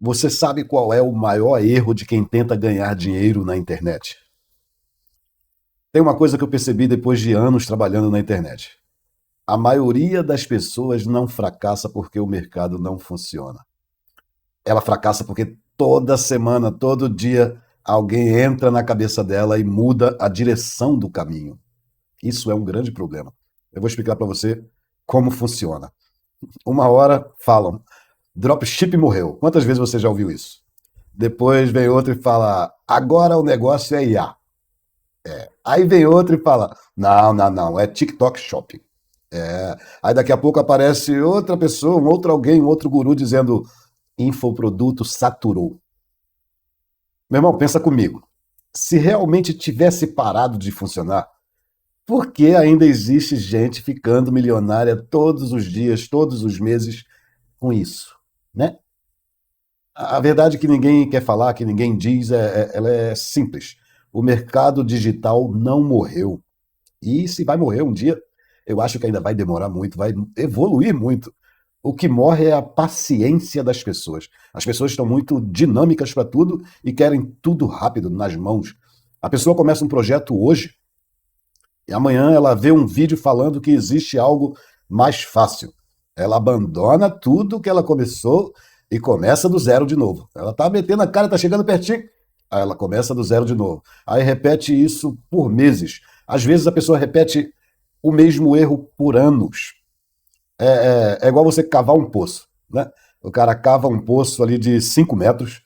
Você sabe qual é o maior erro de quem tenta ganhar dinheiro na internet? Tem uma coisa que eu percebi depois de anos trabalhando na internet. A maioria das pessoas não fracassa porque o mercado não funciona. Ela fracassa porque toda semana, todo dia, alguém entra na cabeça dela e muda a direção do caminho. Isso é um grande problema. Eu vou explicar para você como funciona. Uma hora falam, dropship morreu. Quantas vezes você já ouviu isso? Depois vem outro e fala, agora o negócio é IA. Aí vem outro e fala, não, não, não, é TikTok Shop. Aí daqui a pouco aparece outra pessoa, um outro alguém, um outro guru dizendo, infoproduto saturou. Meu irmão, pensa comigo. Se realmente tivesse parado de funcionar, por que ainda existe gente ficando milionária todos os dias, todos os meses com isso, né? A verdade que ninguém quer falar, que ninguém diz, ela é simples. O mercado digital não morreu. E se vai morrer um dia, eu acho que ainda vai demorar muito, vai evoluir muito. O que morre é a paciência das pessoas. As pessoas estão muito dinâmicas para tudo e querem tudo rápido, nas mãos. A pessoa começa um projeto hoje e amanhã ela vê um vídeo falando que existe algo mais fácil. Ela abandona tudo que ela começou e começa do zero de novo. Ela tá metendo a cara, tá chegando pertinho. Aí ela começa do zero de novo. Aí repete isso por meses. Às vezes a pessoa repete o mesmo erro por anos. É igual você cavar um poço, né? O cara cava um poço ali de 5 metros,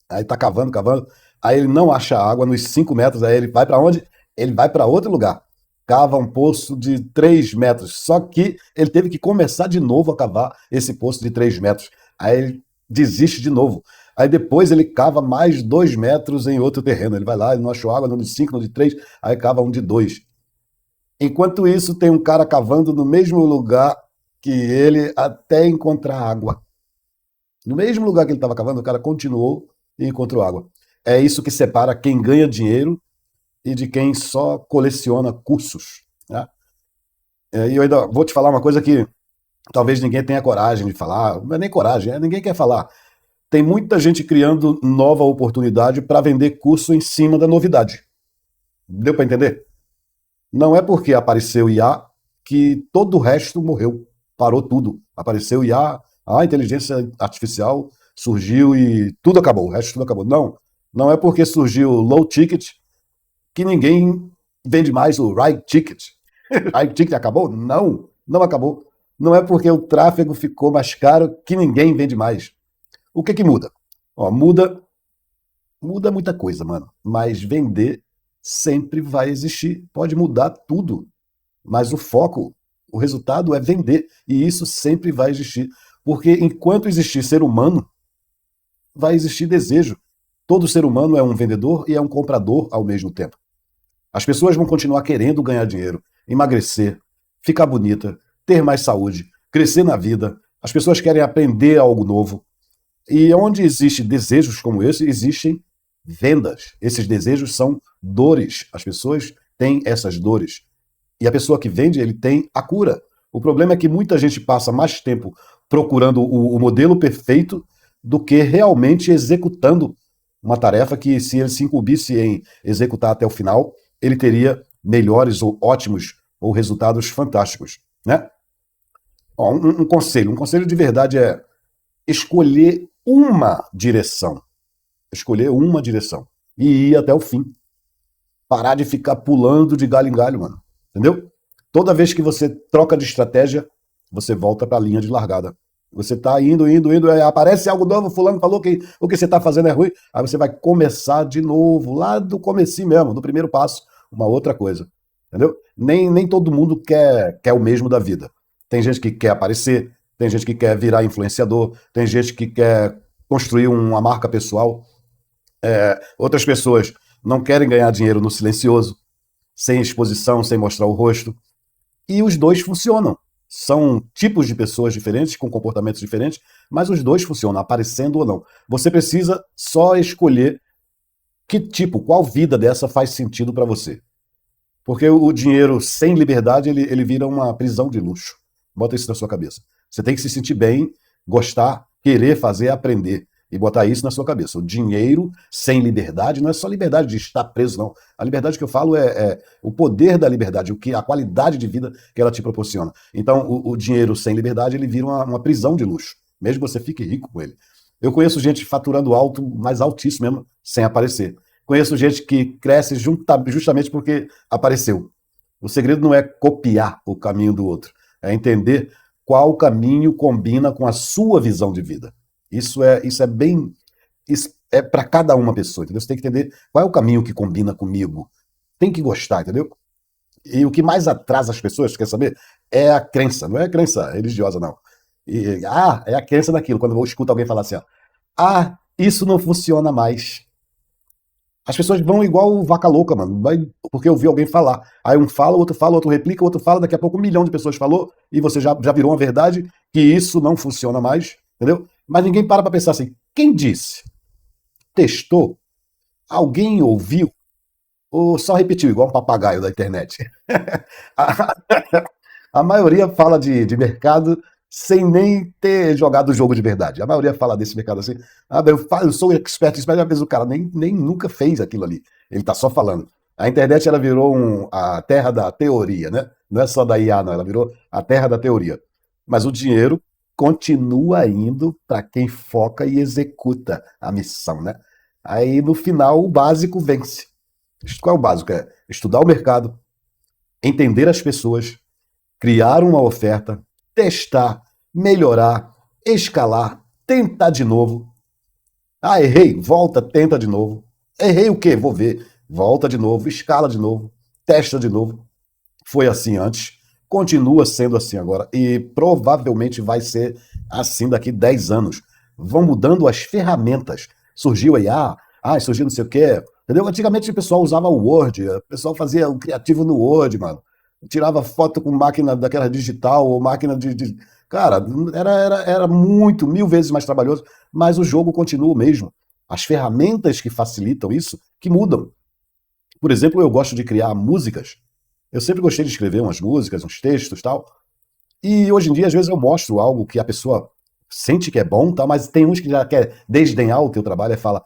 aí tá cavando, cavando, aí ele não acha água nos 5 metros, aí ele vai para onde? Ele vai para outro lugar. Cava um poço de 3 metros, só que ele teve que começar de novo a cavar esse poço de 3 metros. Aí ele desiste de novo. Aí depois ele cava mais 2 metros em outro terreno. Ele vai lá, ele não achou água, não de 5, não de 3, aí cava um de 2. Enquanto isso, tem um cara cavando no mesmo lugar que ele até encontrar água. No mesmo lugar que ele estava cavando, o cara continuou e encontrou água. É isso que separa quem ganha dinheiro e de quem só coleciona cursos, né? E eu ainda vou te falar uma coisa que talvez ninguém tenha coragem de falar, não é nem coragem, ninguém quer falar. Tem muita gente criando nova oportunidade para vender curso em cima da novidade. Deu para entender? Não é porque apareceu IA que todo o resto morreu, parou tudo. Apareceu IA, a inteligência artificial surgiu e tudo acabou, o resto tudo acabou. Não, não é porque surgiu o low ticket que ninguém vende mais o high ticket. High ticket acabou? Não, não acabou. Não é porque o tráfego ficou mais caro que ninguém vende mais. O que que muda? Ó, muda muita coisa, mano. Mas vender sempre vai existir. Pode mudar tudo. Mas o foco, o resultado é vender. E isso sempre vai existir. Porque enquanto existir ser humano, vai existir desejo. Todo ser humano é um vendedor e é um comprador ao mesmo tempo. As pessoas vão continuar querendo ganhar dinheiro, emagrecer, ficar bonita, ter mais saúde, crescer na vida. As pessoas querem aprender algo novo. E onde existem desejos como esse, existem vendas. Esses desejos são dores. As pessoas têm essas dores. E a pessoa que vende, ele tem a cura. O problema é que muita gente passa mais tempo procurando o modelo perfeito do que realmente executando uma tarefa que, se ele se incumbisse em executar até o final, ele teria melhores ou ótimos ou resultados fantásticos, né? Ó, um conselho de verdade é escolher uma direção. Escolher uma direção. E ir até o fim. Parar de ficar pulando de galho em galho, mano. Entendeu? Toda vez que você troca de estratégia, você volta para a linha de largada. Você tá indo, aí aparece algo novo, fulano falou que o que você tá fazendo é ruim, aí você vai começar de novo, lá do comecinho mesmo, do primeiro passo, uma outra coisa. Entendeu? Nem todo mundo quer o mesmo da vida. Tem gente que quer aparecer, tem gente que quer virar influenciador, tem gente que quer construir uma marca pessoal. Outras pessoas não querem ganhar dinheiro no silencioso, sem exposição, sem mostrar o rosto. E os dois funcionam. São tipos de pessoas diferentes, com comportamentos diferentes, mas os dois funcionam, aparecendo ou não. Você precisa só escolher que tipo, qual vida dessa faz sentido para você. Porque o dinheiro sem liberdade, ele vira uma prisão de luxo. Bota isso na sua cabeça. Você tem que se sentir bem, gostar, querer fazer, aprender. e botar isso na sua cabeça. O dinheiro sem liberdade não é só liberdade de estar preso, não. A liberdade que eu falo é o poder da liberdade, a qualidade de vida que ela te proporciona. Então, o dinheiro sem liberdade, ele vira uma prisão de luxo, mesmo que você fique rico com ele. Eu conheço gente faturando alto, mais altíssimo mesmo, sem aparecer. Conheço gente que cresce justamente porque apareceu. O segredo não é copiar o caminho do outro, é entender qual caminho combina com a sua visão de vida. Isso é bem. Isso é para cada uma pessoa, entendeu? Você tem que entender qual é o caminho que combina comigo. Tem que gostar, entendeu? E o que mais atrasa as pessoas, quer saber? É a crença, não é a crença religiosa, não. É a crença daquilo. Quando eu escuto alguém falar assim, ó, isso não funciona mais. As pessoas vão igual vaca louca, mano. Porque eu vi alguém falar. Aí um fala, o outro replica, o outro fala, daqui a pouco 1 milhão de pessoas falou, e você já virou uma verdade que isso não funciona mais, entendeu? Mas ninguém para pra pensar assim, quem disse? Testou? Alguém ouviu? Ou só repetiu, igual um papagaio da internet? a, a maioria fala de mercado sem nem ter jogado o jogo de verdade. A maioria fala desse mercado assim. Eu sou expert, mas às vezes o cara nem nunca fez aquilo ali. Ele está só falando. A internet ela virou a terra da teoria, né? Não é só da IA, não. Ela virou a terra da teoria. Mas o dinheiro continua indo para quem foca e executa a missão, né? Aí no final o básico vence. Qual é o básico? É estudar o mercado, entender as pessoas, criar uma oferta, testar, melhorar, escalar, tentar de novo. Errei, volta, tenta de novo. Errei o quê? Vou ver. Volta de novo, escala de novo, testa de novo. Foi assim antes, continua sendo assim agora e provavelmente vai ser assim daqui 10 anos. Vão mudando as ferramentas. Surgiu a IA, surgiu não sei o quê. Entendeu? Antigamente o pessoal usava o Word, o pessoal fazia o criativo no Word, mano. Tirava foto com máquina daquela digital ou máquina de. Cara, era muito, 1000 vezes mais trabalhoso, mas o jogo continua o mesmo. As ferramentas que facilitam isso, que mudam. Por exemplo, eu gosto de criar músicas. Eu sempre gostei de escrever umas músicas, uns textos e tal. E hoje em dia, às vezes, eu mostro algo que a pessoa sente que é bom, tá? Mas tem uns que já quer desdenhar o teu trabalho e fala,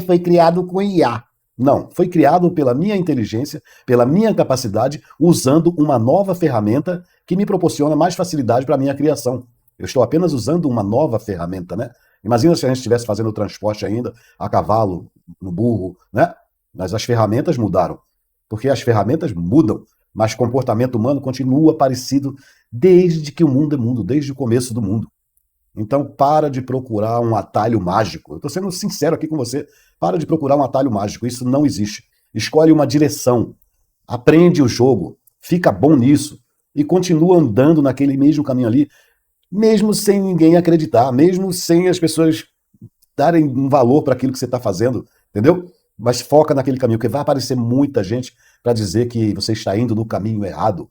foi criado com IA. Não, foi criado pela minha inteligência, pela minha capacidade, usando uma nova ferramenta que me proporciona mais facilidade para a minha criação. Eu estou apenas usando uma nova ferramenta, né? Imagina se a gente estivesse fazendo o transporte ainda a cavalo, no burro, né? Mas as ferramentas mudaram. Porque as ferramentas mudam, mas o comportamento humano continua parecido desde que o mundo é mundo, desde o começo do mundo. Então, para de procurar um atalho mágico. Eu estou sendo sincero aqui com você. Para de procurar um atalho mágico. Isso não existe. Escolhe uma direção. Aprende o jogo. Fica bom nisso. E continua andando naquele mesmo caminho ali, mesmo sem ninguém acreditar, mesmo sem as pessoas darem um valor para aquilo que você está fazendo. Entendeu? Mas foca naquele caminho, porque vai aparecer muita gente para dizer que você está indo no caminho errado.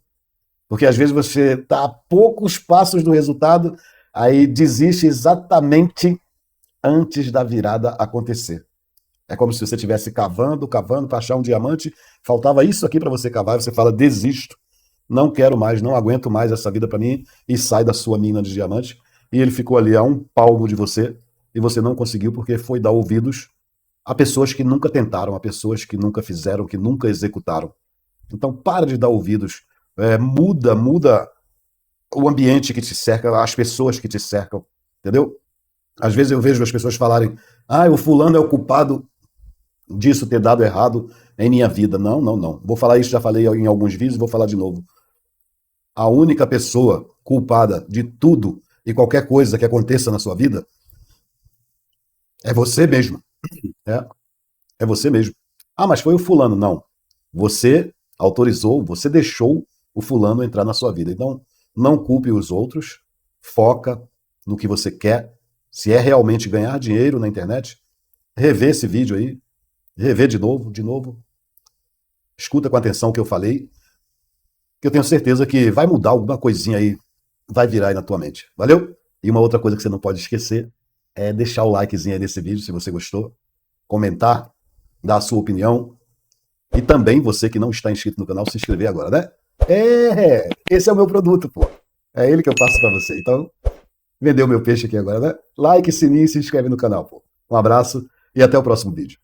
Porque às vezes você está a poucos passos do resultado, aí desiste exatamente antes da virada acontecer. É como se você estivesse cavando para achar um diamante, faltava isso aqui para você cavar, e você fala, desisto, não quero mais, não aguento mais essa vida para mim, e sai da sua mina de diamante, e ele ficou ali a 1 palmo de você, e você não conseguiu porque foi dar ouvidos a pessoas que nunca tentaram, a pessoas que nunca fizeram, que nunca executaram. Então para de dar ouvidos, muda o ambiente que te cerca, as pessoas que te cercam, entendeu? Às vezes eu vejo as pessoas falarem, o fulano é o culpado disso ter dado errado em minha vida. Não, não, não. Vou falar isso, já falei em alguns vídeos, vou falar de novo. A única pessoa culpada de tudo e qualquer coisa que aconteça na sua vida é você mesmo. É você mesmo. Mas foi o fulano. Não. Você autorizou, você deixou o fulano entrar na sua vida. Então, não culpe os outros, foca no que você quer. Se é realmente ganhar dinheiro na internet, rever esse vídeo aí, rever de novo. Escuta com atenção o que eu falei, que eu tenho certeza que vai mudar alguma coisinha aí, vai virar aí na tua mente. Valeu? E uma outra coisa que você não pode esquecer é deixar o likezinho aí nesse vídeo, se você gostou, comentar, dar a sua opinião, e também você que não está inscrito no canal, se inscrever agora, né? Esse é o meu produto, pô. É ele que eu faço pra você. Então, vendeu meu peixe aqui agora, né? Like, sininho e se inscreve no canal, pô. Um abraço e até o próximo vídeo.